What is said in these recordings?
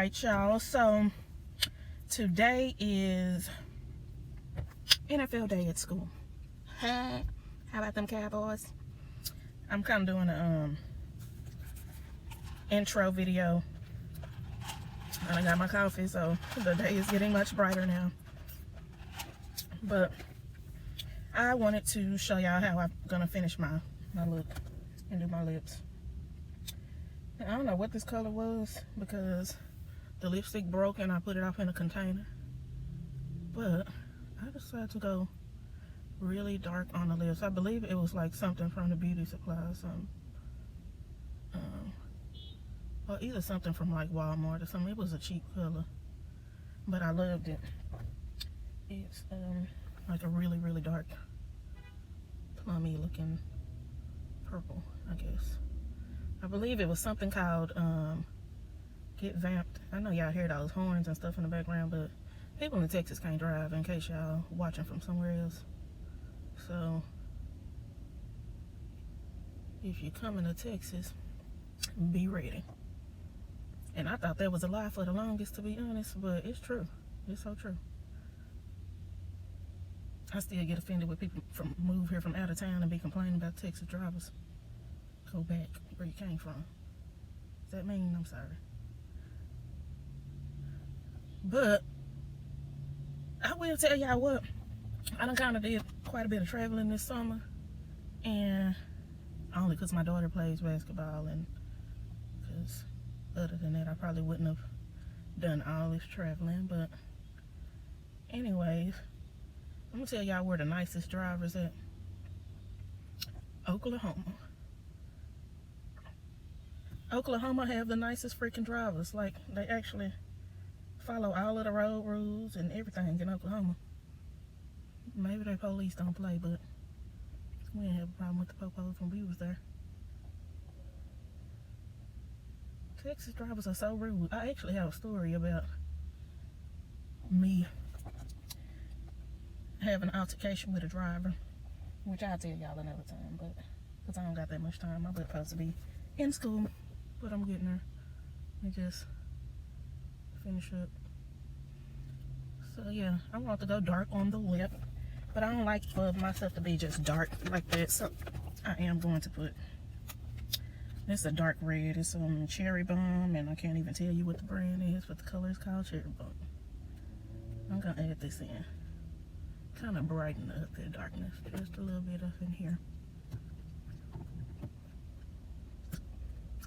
Alright, y'all, so today is NFL day at school. How about them Cowboys? I'm kind of doing an intro video. I got my coffee, so the day is getting much brighter now. But I wanted to show y'all how I'm gonna finish my look and do my lips. And I don't know what this color was because the lipstick broke and I put it off in a container. But I decided to go really dark on the lips. I believe it was like something from the beauty supply or something. Or either something from like Walmart or something. It was a cheap color, but I loved it. It's like a really, really dark, plummy looking purple, I guess. I believe it was something called Get Vamped. I know y'all hear those horns and stuff in the background, but people in Texas can't drive, in case y'all watching from somewhere else. So if you're coming to Texas, be ready. And I thought that was a lie for the longest, to be honest, but it's true. It's so true. I still get offended when people move here from out of town and be complaining about Texas drivers. Go back where you came from. Does that mean? I'm sorry. But I will tell y'all what, I done kind of did quite a bit of traveling this summer, and only because my daughter plays basketball, and because other than that I probably wouldn't have done all this traveling. But anyways, I'm gonna tell y'all where the nicest drivers at. Oklahoma have the nicest freaking drivers. Like, they actually follow all of the road rules and everything in Oklahoma. Maybe their police don't play, but we didn't have a problem with the popos when we was there. Texas drivers are so rude. I actually have a story about me having an altercation with a driver, which I'll tell y'all another time, but because I don't got that much time. I'm supposed to be in school, but I'm getting there. Let me just finish up. So yeah, I want to go dark on the lip, but I don't like for myself to be just dark like that, so I am going to put, this is a dark red. It's Cherry Bomb, and I can't even tell you what the brand is, but the color is called Cherry Bomb. I'm gonna add this in, kind of brighten up that darkness just a little bit up in here.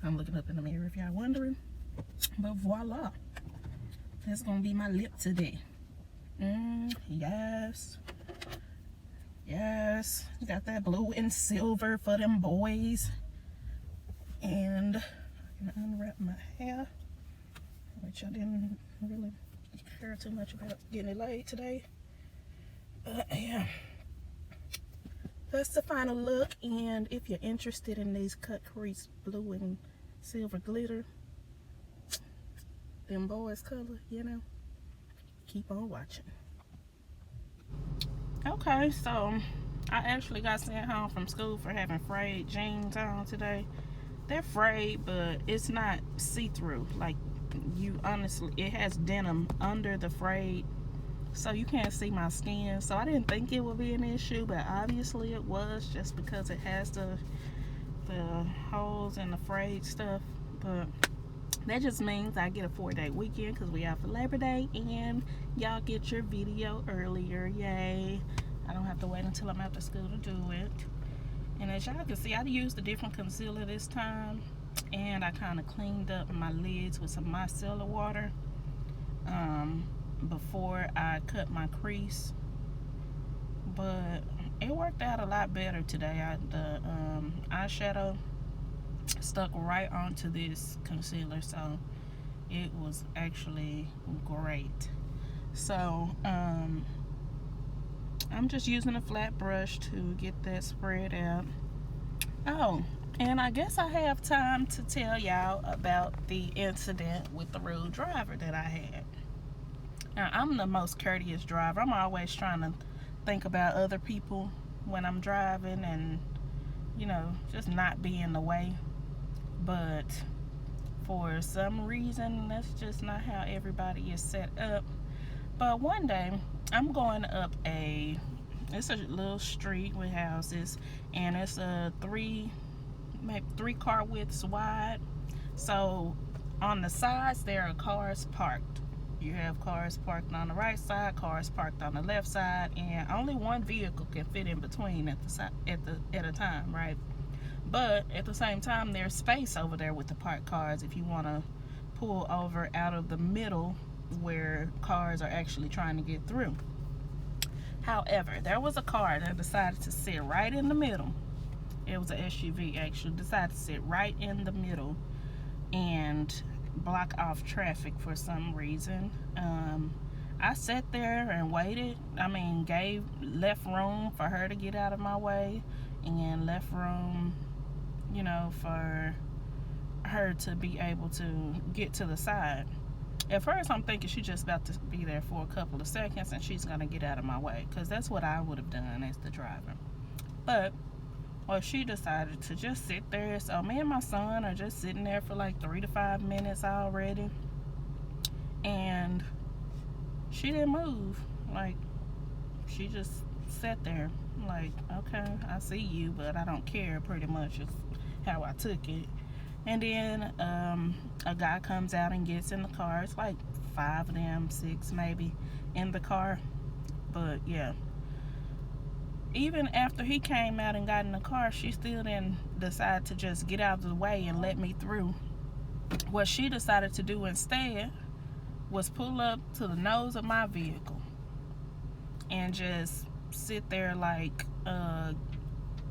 I'm looking up in the mirror if y'all wondering, but voila, that's gonna be my lip today. Yes, got that blue and silver for them boys. And I'm gonna unwrap my hair, which I didn't really care too much about getting it laid today. But yeah, that's the final look. And if you're interested in these cut crease blue and silver glitter, them boys color, you know, keep on watching. Okay, so I actually got sent home from school for having frayed jeans on today. They're frayed, but it's not see-through. Like, you honestly, it has denim under the frayed, so you can't see my skin. So I didn't think it would be an issue, but obviously it was, just because it has the holes and the frayed stuff. But that just means I get a 4-day weekend because we out for Labor Day, and y'all get your video earlier. Yay. I don't have to wait until I'm after school to do it. And as y'all can see, I used a different concealer this time, and I kind of cleaned up my lids with some micellar water before I cut my crease. But it worked out a lot better today. The eyeshadow stuck right onto this concealer, so it was actually great. So I'm just using a flat brush to get that spread out. Oh, and I guess I have time to tell y'all about the incident with the rude driver that I had. Now, I'm the most courteous driver. I'm always trying to think about other people when I'm driving, and, you know, just not be in the way. But For some reason, that's just not how everybody is set up. But one day, I'm going up it's a little street with houses, and it's a maybe 3 car widths wide. So on the sides, there are cars parked. You have cars parked on the right side, cars parked on the left side, and only one vehicle can fit in between at a time, right? But at the same time, there's space over there with the parked cars if you want to pull over out of the middle where cars are actually trying to get through. However, there was a car that decided to sit right in the middle. It was an SUV, actually, decided to sit right in the middle and block off traffic for some reason. I sat there and waited. Left room for her to get out of my way, and left room, for her to be able to get to the side. At first, I'm thinking she's just about to be there for a couple of seconds and she's going to get out of my way, because that's what I would have done as the driver. But, well, she decided to just sit there. So me and my son are just sitting there for like 3 to 5 minutes already. And she didn't move. Like, she just sat there. Like, okay, I see you, but I don't care, pretty much is how I took it. And then a guy comes out and gets in the car. It's like 5 of them, 6 maybe, in the car. But yeah, even after he came out and got in the car, she still didn't decide to just get out of the way and let me through. What she decided to do instead was pull up to the nose of my vehicle and just sit there like,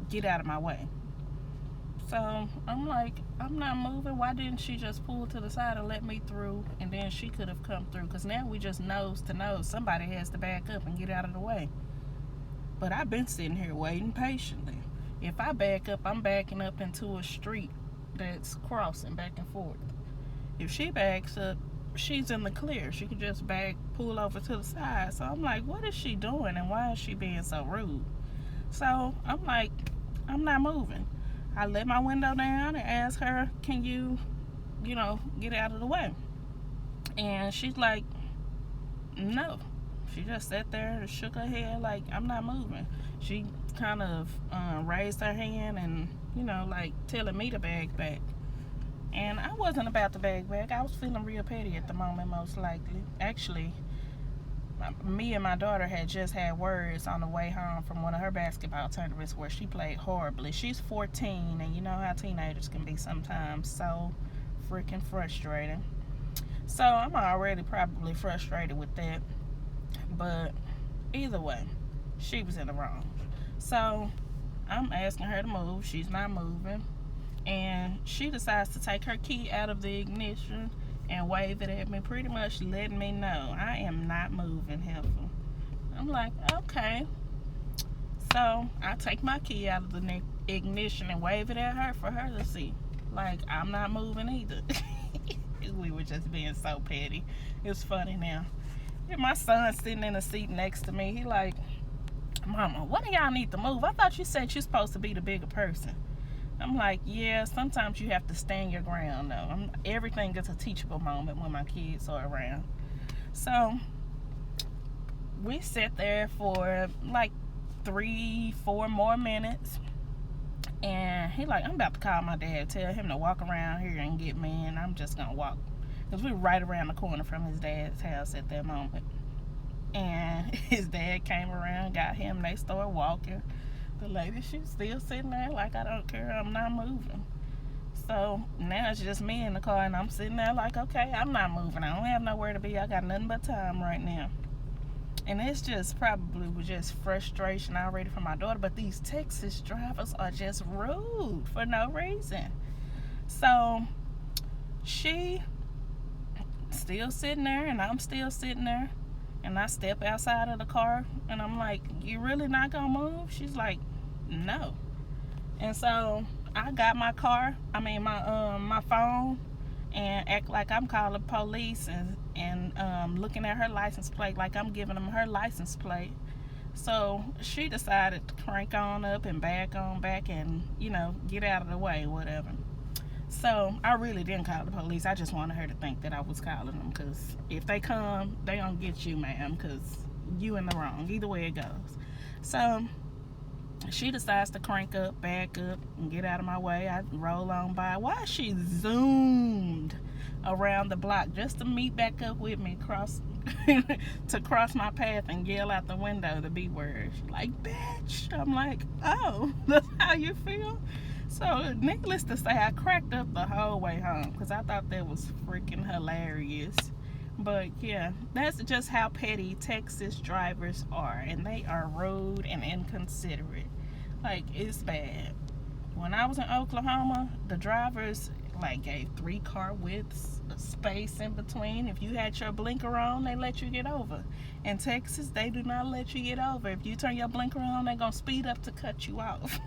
get out of my way. So I'm like, I'm not moving. Why didn't she just pull to the side and let me through, and then she could have come through? Because now we just nose to nose. Somebody has to back up and get out of the way. But I've been sitting here waiting patiently. If I back up, I'm backing up into a street that's crossing back and forth. If she backs up, she's in the clear. She can just pull over to the side. So I'm like, what is she doing, and why is she being so rude? So I'm like, I'm not moving. I let my window down and asked her, can you, get out of the way? And she's like, no. She just sat there and shook her head like, I'm not moving. She kind of raised her hand and, like telling me to bag back. And I wasn't about to bag back. I was feeling real petty at the moment, most likely. Actually, me and my daughter had just had words on the way home from one of her basketball tournaments where she played horribly. She's 14, and you know how teenagers can be sometimes, so freaking frustrating. So I'm already probably frustrated with that. But either way, she was in the wrong. So I'm asking her to move. She's not moving. And she decides to take her key out of the ignition and wave it at me, pretty much letting me know I am not moving, helpful. I'm like, okay. So I take my key out of the ignition and wave it at her for her to see. Like, I'm not moving either. We were just being so petty. It's funny now. And my son's sitting in the seat next to me. He like, Mama, what do y'all need to move? I thought you said you're supposed to be the bigger person. I'm like, yeah, sometimes you have to stand your ground, though. Everything is a teachable moment when my kids are around. So we sat there for like 3-4 more minutes. And he like, I'm about to call my dad, tell him to walk around here and get me, and I'm just going to walk. Because we were right around the corner from his dad's house at that moment. And his dad came around, got him, they started walking. The lady, she's still sitting there like, I don't care, I'm not moving. So now it's just me in the car, and I'm sitting there like, okay, I'm not moving. I don't have nowhere to be. I got nothing but time right now. And it's just probably was just frustration already from my daughter. But these Texas drivers are just rude for no reason. So she still sitting there, and I'm still sitting there. And I step outside of the car, and I'm like, you really not gonna move? She's like, no. And so I got my my phone, and act like I'm calling police and looking at her license plate like I'm giving them her license plate. So she decided to crank on up and back on back and, get out of the way, whatever. So I really didn't call the police. I just wanted her to think that I was calling them, because if they come, they gonna get you, ma'am, because you in the wrong. Either way it goes. So she decides to crank up, back up, and get out of my way. I roll on by. Why she zoomed around the block just to meet back up with me, to cross my path and yell out the window the B word. She like, bitch. I'm like, oh, that's how you feel? So needless to say, I cracked up the whole way home because I thought that was freaking hilarious. But yeah, that's just how petty Texas drivers are, and they are rude and inconsiderate. Like, it's bad. When I was in Oklahoma, the drivers like gave 3-car widths, a space in between. If you had your blinker on, they let you get over. In Texas, they do not let you get over. If you turn your blinker on, they're gonna speed up to cut you off.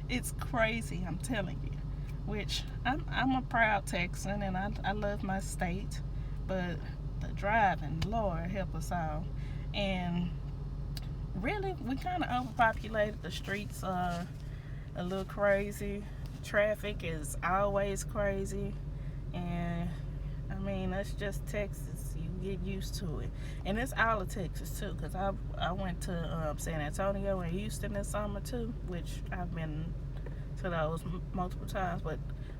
It's crazy, I'm telling you. Which I'm a proud Texan, and I love my state, but the driving, Lord help us all. And really, we kind of overpopulated. The streets are a little crazy. Traffic is always crazy, and I mean, that's just Texas. You get used to it, and it's all of Texas too. Cause I went to San Antonio and Houston this summer too, which I've been to those multiple times. But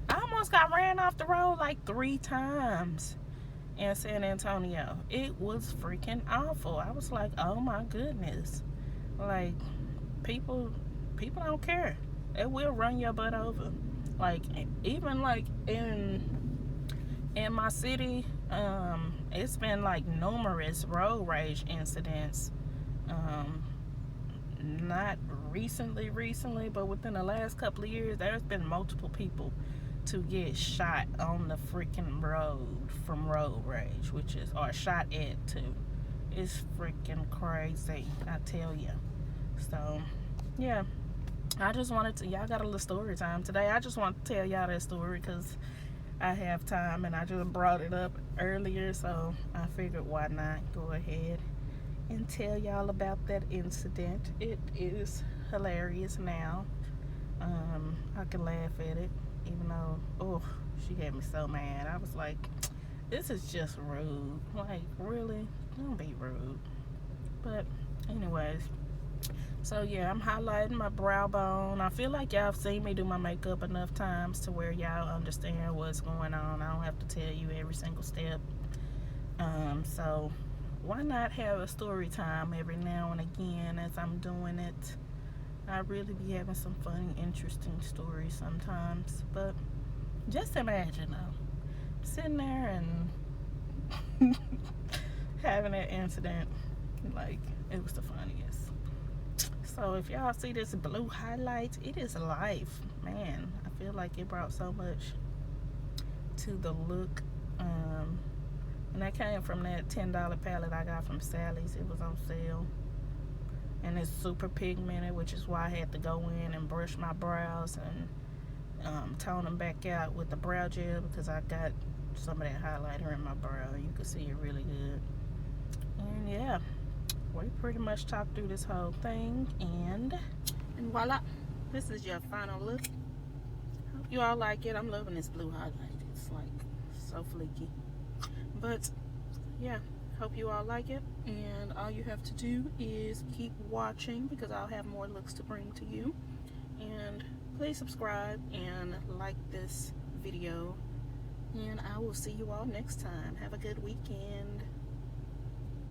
I almost got ran off the road like 3 times in San Antonio. It was freaking awful. I was like, oh my goodness, like people don't care. It will run your butt over. Like, even like in my city, it's been like numerous road rage incidents. Not recently, but within the last couple of years, there's been multiple people to get shot on the freaking road from road rage, or shot at too. It's freaking crazy, I tell you. So, yeah. I just wanted to, y'all got a little story time today. I just want to tell y'all that story because I have time and I just brought it up earlier, so I figured why not go ahead and tell y'all about that incident. It is hilarious now. I can laugh at it, even though, oh, she had me so mad. I was like, this is just rude. Like, really? Don't be rude. But anyways, so yeah, I'm highlighting my brow bone. I feel like y'all have seen me do my makeup enough times to where y'all understand what's going on. I don't have to tell you every single step. So why not have a story time every now and again as I'm doing it? I really be having some funny, interesting stories sometimes. But just imagine though, sitting there and having that incident, like, it was the funniest. So if y'all see this blue highlight, it is life, man. I feel like it brought so much to the look. And that came from that $10 palette I got from Sally's. It was on sale, and it's super pigmented, which is why I had to go in and brush my brows and tone them back out with the brow gel, because I got some of that highlighter in my brow. You can see it really good. And yeah, we pretty much talked through this whole thing, and voila, this is your final look. Hope you all like it. I'm loving this blue highlight. It's like so fleeky. But yeah, hope you all like it, and all you have to do is keep watching because I'll have more looks to bring to you. And please subscribe and like this video, and I will see you all next time. Have a good weekend.